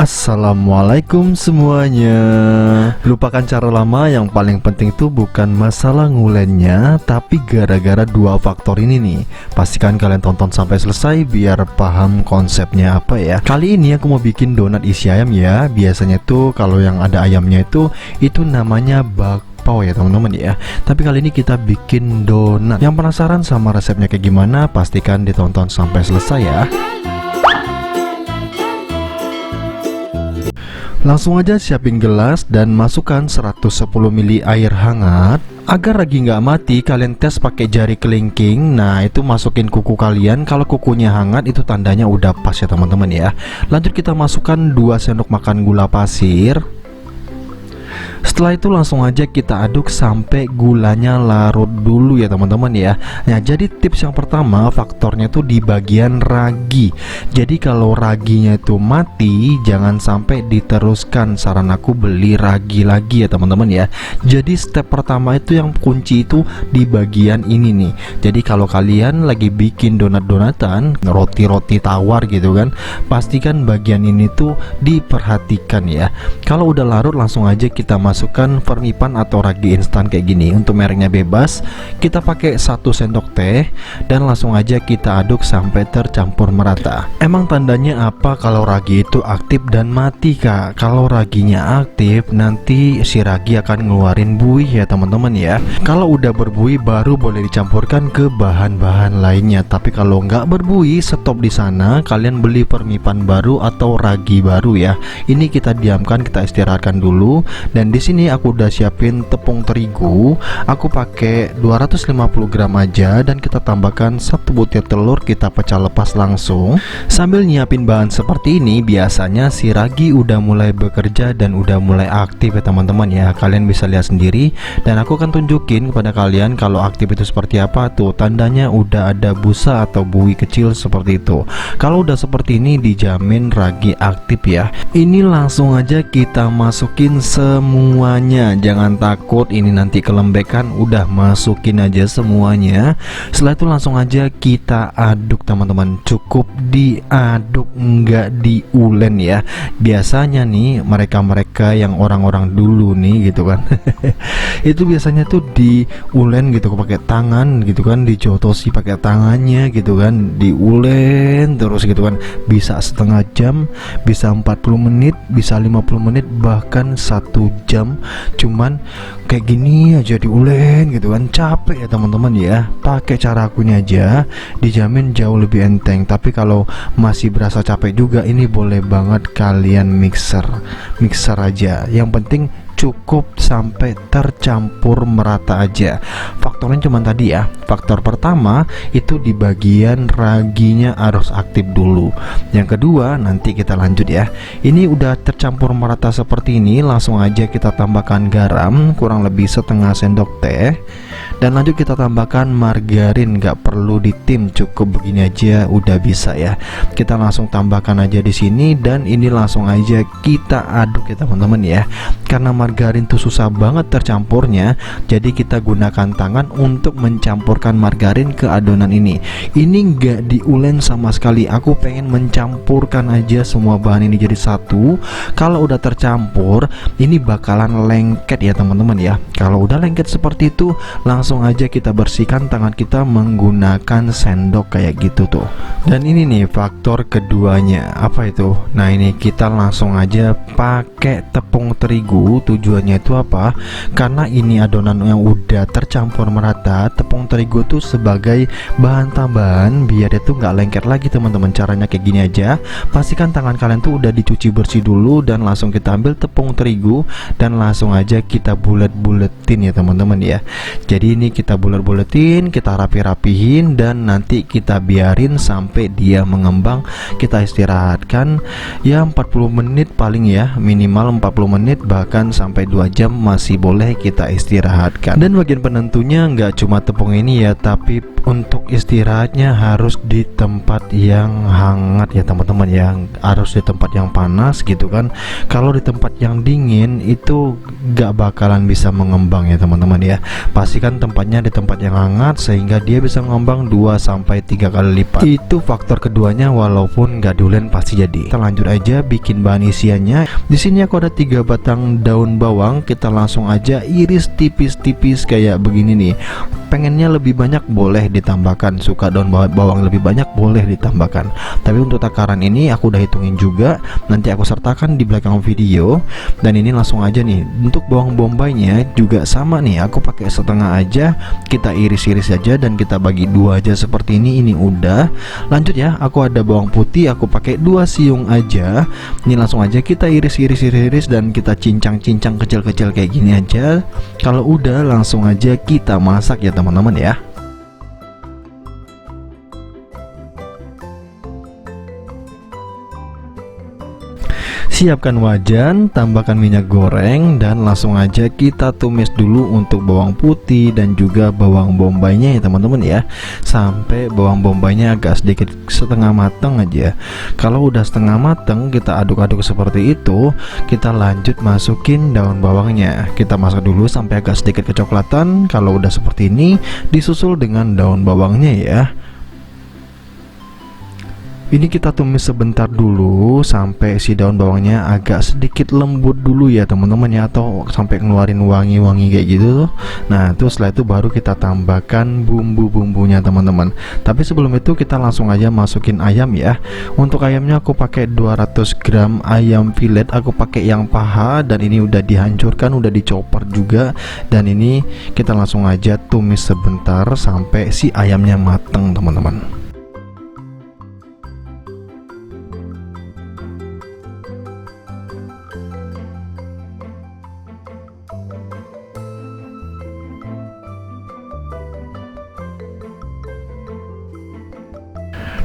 Assalamualaikum semuanya. Lupakan cara lama, yang paling penting tuh bukan masalah ngulennya, tapi gara-gara dua faktor ini nih. Pastikan kalian tonton sampai selesai biar paham konsepnya apa ya. Kali ini aku mau bikin donat isi ayam ya. Biasanya tuh kalau yang ada ayamnya itu namanya bakpao ya teman-teman ya. Tapi kali ini kita bikin donat. Yang penasaran sama resepnya kayak gimana? Pastikan ditonton sampai selesai ya. Langsung aja siapin gelas dan masukkan 110 ml air hangat. Agar ragi nggak mati, kalian tes pakai jari kelingking. Nah, itu masukin kuku kalian. Kalau kukunya hangat, itu tandanya udah pas ya teman-teman ya. Lanjut kita masukkan 2 sendok makan gula pasir. Setelah itu langsung aja kita aduk sampai gulanya larut dulu ya teman-teman ya. Nah, jadi tips yang pertama faktornya tuh di bagian ragi. Jadi kalau raginya itu mati, jangan sampai diteruskan. Saran aku beli ragi lagi ya teman-teman ya. Jadi step pertama itu yang kunci itu di bagian ini nih. Jadi kalau kalian lagi bikin donat-donatan, roti-roti tawar gitu kan, pastikan bagian ini tuh diperhatikan ya. Kalau udah larut langsung aja kita masukkan vermipan atau ragi instan kayak gini. Untuk mereknya bebas. Kita pakai 1 sendok teh dan langsung aja kita aduk sampai tercampur merata. Emang tandanya apa kalau ragi itu aktif dan mati kak? Kalau raginya aktif, nanti si ragi akan ngeluarin buih ya teman-teman ya. Kalau udah berbuih baru boleh dicampurkan ke bahan-bahan lainnya. Tapi kalau nggak berbuih, stop di sana. Kalian beli vermipan baru atau ragi baru ya. Ini kita diamkan, kita istirahatkan dulu. Dan di sini aku udah siapin tepung terigu. Aku pakai 250 gram aja dan kita tambahkan 1 butir telur, kita pecah lepas langsung. Sambil nyiapin bahan seperti ini, biasanya si ragi udah mulai bekerja dan udah mulai aktif ya teman-teman ya. Kalian bisa lihat sendiri dan aku akan tunjukin kepada kalian kalau aktif itu seperti apa tuh. Tandanya udah ada busa atau buih kecil seperti itu. Kalau udah seperti ini dijamin ragi aktif ya. Ini langsung aja kita masukin semuanya, jangan takut ini nanti kelembekan, udah masukin aja semuanya. Setelah itu langsung aja kita aduk teman-teman, cukup diaduk nggak diulen ya. Biasanya nih mereka-mereka yang orang-orang dulu nih gitu kan itu biasanya tuh diulen gitu pakai tangan gitu kan, dijotosi pakai tangannya gitu kan, diulen terus gitu kan, bisa setengah jam, bisa 40 menit, bisa 50 menit, bahkan 1 jam. Cuman kayak gini aja diulen gitu kan, capek ya teman-teman ya. Pakai cara aku ini aja dijamin jauh lebih enteng. Tapi kalau masih berasa capek juga, ini boleh banget kalian mixer aja. Yang penting cukup sampai tercampur merata aja. Faktornya cuma tadi ya. Faktor pertama itu di bagian raginya harus aktif dulu. Yang kedua nanti kita lanjut ya. Ini udah tercampur merata seperti ini, langsung aja kita tambahkan garam kurang lebih setengah sendok teh. Dan lanjut kita tambahkan margarin, nggak perlu ditim, cukup begini aja udah bisa ya. Kita langsung tambahkan aja di sini dan ini langsung aja kita aduk ya teman-teman ya. Karena margarin tuh susah banget tercampurnya, jadi kita gunakan tangan untuk mencampurkan margarin ke adonan ini. Ini nggak diulen sama sekali, aku pengen mencampurkan aja semua bahan ini jadi satu. Kalau udah tercampur, ini bakalan lengket ya teman-teman ya. Kalau udah lengket seperti itu, langsung aja kita bersihkan tangan kita menggunakan sendok kayak gitu tuh. Dan ini nih faktor keduanya, apa itu? Nah, ini kita langsung aja pakai tepung terigu. Tujuannya itu apa? Karena ini adonan yang udah tercampur merata, tepung terigu tuh sebagai bahan tambahan biar itu nggak lengket lagi teman-teman. Caranya kayak gini aja. Pastikan tangan kalian tuh udah dicuci bersih dulu dan langsung kita ambil tepung terigu dan langsung aja kita bulet-buletin ya teman-teman ya. Jadi ini kita bulet-buletin, kita rapi-rapihin dan nanti kita biarin sampai dia mengembang. Kita istirahatkan ya 40 menit paling ya, minimal 40 menit bahkan sampai 2 jam masih boleh kita istirahatkan. Dan bagian penentunya nggak cuma tepung ini ya, tapi untuk istirahatnya harus di tempat yang hangat ya teman-teman ya, harus di tempat yang panas gitu kan. Kalau di tempat yang dingin itu nggak bakalan bisa mengembang ya teman-teman ya. Pastikan tempatnya di tempat yang hangat sehingga dia bisa mengembang 2-3 kali lipat. Itu faktor keduanya, walaupun nggak dulen pasti jadi. Kita lanjut aja bikin bahan isiannya. Di sini aku ada 3 batang daun bawang, kita langsung aja iris tipis-tipis kayak begini nih. Pengennya lebih banyak boleh ditambahkan, suka daun bawang lebih banyak boleh ditambahkan. Tapi untuk takaran ini aku udah hitungin juga, nanti aku sertakan di belakang video. Dan ini langsung aja nih, untuk bawang bombaynya juga sama nih, aku pakai setengah aja, kita iris-iris aja dan kita bagi 2 aja seperti ini. Ini udah. Lanjut ya, aku ada bawang putih, aku pakai 2 siung aja. Ini langsung aja kita iris-iris dan kita cincang-cincang kecil-kecil kayak gini aja. Kalau udah langsung aja kita masak ya teman-teman ya. Siapkan wajan, tambahkan minyak goreng, dan langsung aja kita tumis dulu untuk bawang putih dan juga bawang bombaynya ya teman-teman ya, sampai bawang bombaynya agak sedikit setengah matang aja. Kalau udah setengah matang, kita aduk-aduk seperti itu. Kita lanjut masukin daun bawangnya, kita masak dulu sampai agak sedikit kecoklatan. Kalau udah seperti ini, disusul dengan daun bawangnya ya. Ini kita tumis sebentar dulu sampai si daun bawangnya agak sedikit lembut dulu ya teman-teman ya, atau sampai ngeluarin wangi-wangi kayak gitu tuh. Nah terus setelah itu baru kita tambahkan bumbu-bumbunya teman-teman. Tapi sebelum itu kita langsung aja masukin ayam ya. Untuk ayamnya aku pakai 200 gram ayam fillet, aku pakai yang paha, dan ini udah dihancurkan, udah dicopper juga. Dan ini kita langsung aja tumis sebentar sampai si ayamnya mateng teman-teman.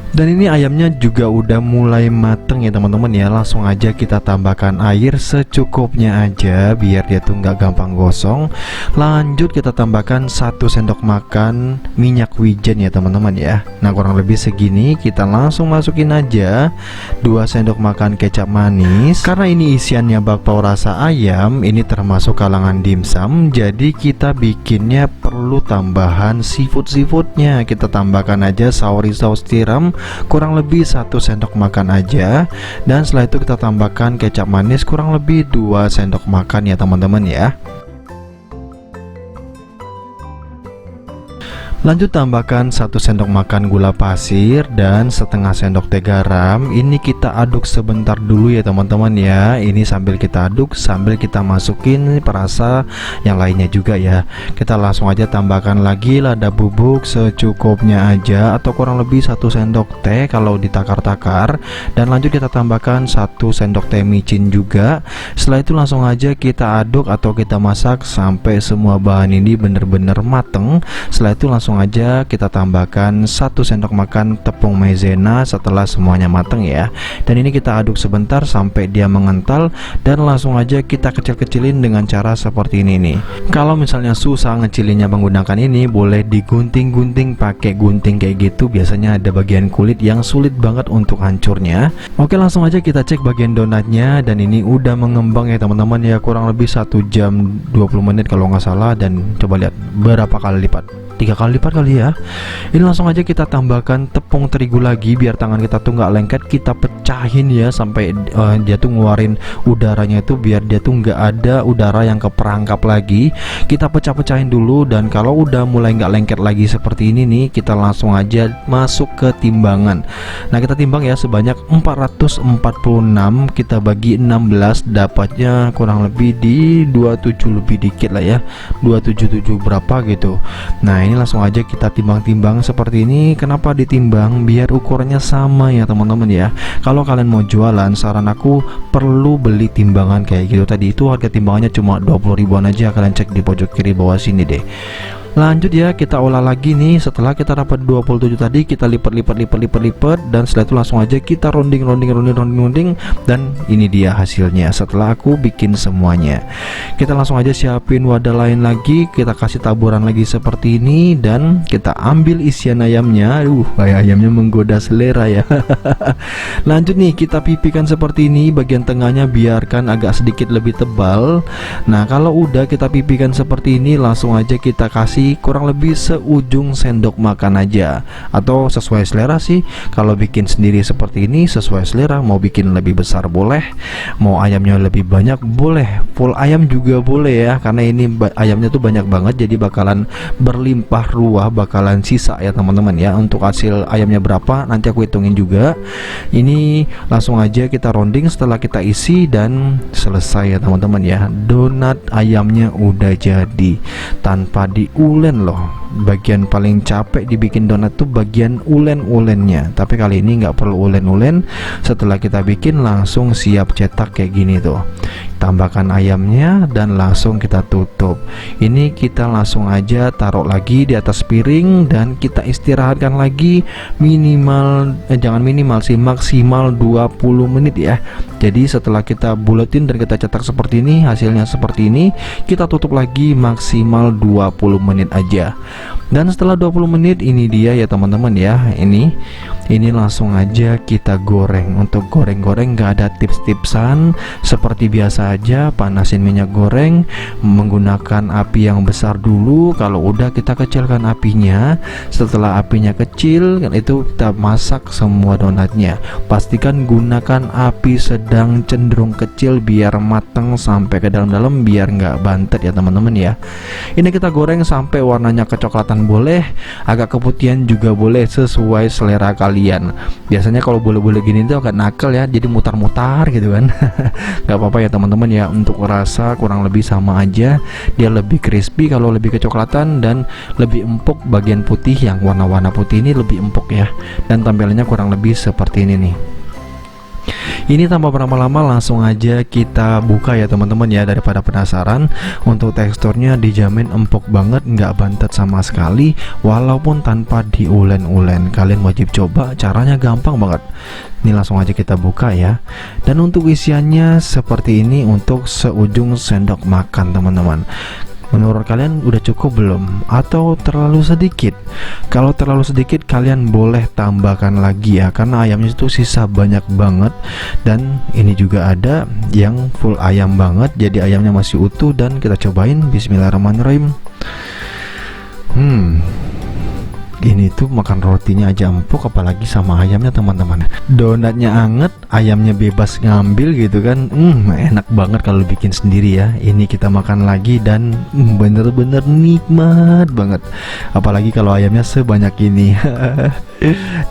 Dan ini ayamnya juga udah mulai mateng ya teman-teman ya. Langsung aja kita tambahkan air secukupnya aja biar dia tuh nggak gampang gosong. Lanjut kita tambahkan 1 sendok makan minyak wijen ya teman-teman ya. Nah kurang lebih segini. Kita langsung masukin aja 2 sendok makan kecap manis. Karena ini isiannya bakpao rasa ayam, ini termasuk kalangan dimsum, jadi kita bikinnya perlu tambahan seafoodnya. Kita tambahkan aja sauri saus tiram kurang lebih 1 sendok makan aja. Dan setelah itu kita tambahkan kecap manis kurang lebih 2 sendok makan ya teman-teman ya. Lanjut tambahkan 1 sendok makan gula pasir dan setengah sendok teh garam. Ini kita aduk sebentar dulu ya teman-teman ya. Ini sambil kita aduk sambil kita masukin perasa yang lainnya juga ya. Kita langsung aja tambahkan lagi lada bubuk secukupnya aja, atau kurang lebih 1 sendok teh kalau ditakar-takar. Dan lanjut kita tambahkan 1 sendok teh micin juga. Setelah itu langsung aja kita aduk atau kita masak sampai semua bahan ini bener-bener mateng. Setelah itu langsung aja kita tambahkan 1 sendok makan tepung maizena setelah semuanya mateng ya. Dan ini kita aduk sebentar sampai dia mengental, dan langsung aja kita kecil-kecilin dengan cara seperti ini nih. Kalau misalnya susah ngecilinnya menggunakan ini, boleh digunting-gunting pakai gunting kayak gitu. Biasanya ada bagian kulit yang sulit banget untuk hancurnya. Oke, langsung aja kita cek bagian donatnya, dan ini udah mengembang ya teman-teman ya, kurang lebih 1 jam 20 menit kalau nggak salah. Dan coba lihat berapa kali lipat, 3 kali lipat kali ya. Ini langsung aja kita tambahkan tepung terigu lagi biar tangan kita tuh nggak lengket. Kita pecahin ya sampai dia tuh ngeluarin udaranya itu, biar dia tuh nggak ada udara yang keperangkap lagi. Kita pecah-pecahin dulu, dan kalau udah mulai nggak lengket lagi seperti ini nih, kita langsung aja masuk ke timbangan. Nah kita timbang ya sebanyak 446, kita bagi 16, dapatnya kurang lebih di 27 lebih dikit lah ya, 277 berapa gitu. Nah ini langsung aja kita timbang-timbang seperti ini. Kenapa ditimbang? Biar ukurannya sama ya teman-teman ya. Kalau kalian mau jualan, saran aku perlu beli timbangan kayak gitu. Tadi itu harga timbangannya cuma 20 ribuan aja, kalian cek di pojok kiri bawah sini deh. Lanjut ya, kita olah lagi nih. Setelah kita dapat 27 tadi, kita lipat dan setelah itu langsung aja kita rounding, dan ini dia hasilnya setelah aku bikin semuanya. Kita langsung aja siapin wadah lain lagi, kita kasih taburan lagi seperti ini dan kita ambil isian ayamnya. Ayamnya menggoda selera ya. Lanjut nih, kita pipihkan seperti ini, bagian tengahnya biarkan agak sedikit lebih tebal. Nah, kalau udah kita pipihkan seperti ini, langsung aja kita kasih kurang lebih seujung sendok makan aja, atau sesuai selera sih. Kalau bikin sendiri seperti ini sesuai selera, mau bikin lebih besar boleh, mau ayamnya lebih banyak boleh, full ayam juga boleh ya, karena ini ayamnya tuh banyak banget, jadi bakalan berlimpah ruah, bakalan sisa ya teman-teman ya. Untuk hasil ayamnya berapa nanti aku hitungin juga. Ini langsung aja kita rounding setelah kita isi dan selesai ya teman-teman ya. Donat ayamnya udah jadi tanpa diulen loh. Bagian paling capek dibikin donat tuh bagian ulen-ulennya, tapi kali ini nggak perlu ulen-ulen. Setelah kita bikin langsung siap cetak kayak gini tuh. Tambahkan ayamnya dan langsung kita tutup. Ini kita langsung aja taruh lagi di atas piring dan kita istirahatkan lagi minimal jangan minimal sih, maksimal 20 menit ya. Jadi setelah kita buletin dan kita cetak seperti ini, hasilnya seperti ini, kita tutup lagi maksimal 20 menit aja. Dan setelah 20 menit ini dia ya teman-teman ya. Ini langsung aja kita goreng. Untuk goreng-goreng gak ada tips-tipsan, seperti biasa aja, panasin minyak goreng menggunakan api yang besar dulu. Kalau udah kita kecilkan apinya. Setelah apinya kecil itu kita masak semua donatnya. Pastikan gunakan api sedang cenderung kecil biar matang sampai ke dalam-dalam, biar nggak bantet ya teman-teman ya. Ini kita goreng sampai warnanya kecoklatan boleh, agak keputihan juga boleh, sesuai selera kalian. Biasanya kalau bule-bule gini tuh agak nakal ya, jadi mutar-mutar gitu kan. Nggak apa-apa ya teman-teman ya. Untuk rasa kurang lebih sama aja, dia lebih crispy kalau lebih kecoklatan dan lebih empuk. Bagian putih yang warna-warna putih ini lebih empuk ya, dan tampilannya kurang lebih seperti ini nih. Ini tanpa berlama-lama langsung aja kita buka ya teman-teman ya, daripada penasaran. Untuk teksturnya dijamin empuk banget, nggak bantet sama sekali, walaupun tanpa diulen-ulen. Kalian wajib coba, caranya gampang banget. Ini langsung aja kita buka ya. Dan untuk isiannya seperti ini, untuk seujung sendok makan teman-teman. Menurut kalian udah cukup belum? Atau terlalu sedikit? Kalau terlalu sedikit kalian boleh tambahkan lagi ya, karena ayamnya itu sisa banyak banget. Dan ini juga ada yang full ayam banget, jadi ayamnya masih utuh. Dan kita cobain, bismillahirrahmanirrahim. Ini tuh makan rotinya aja empuk, apalagi sama ayamnya teman-teman. Donatnya anget, ayamnya bebas ngambil gitu kan. Enak banget kalau bikin sendiri ya. Ini kita makan lagi dan bener-bener nikmat banget, apalagi kalau ayamnya sebanyak ini.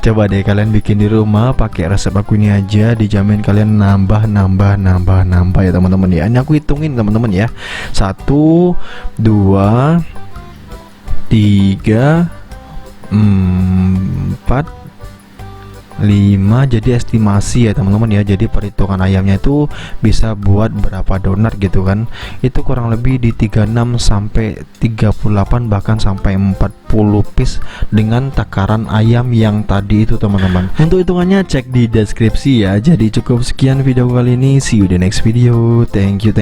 Coba deh kalian bikin di rumah pakai resep aku ini aja, dijamin kalian nambah ya teman-teman ya. Ini aku hitungin teman-teman ya. 1, 2, 3, 4, 5, jadi estimasi ya teman-teman ya. Jadi perhitungan ayamnya itu bisa buat berapa donat gitu kan. Itu kurang lebih di 36 sampai 38 bahkan sampai 40 piece dengan takaran ayam yang tadi itu teman-teman. Untuk hitungannya cek di deskripsi ya. Jadi cukup sekian video kali ini, see you the next video. Thank you.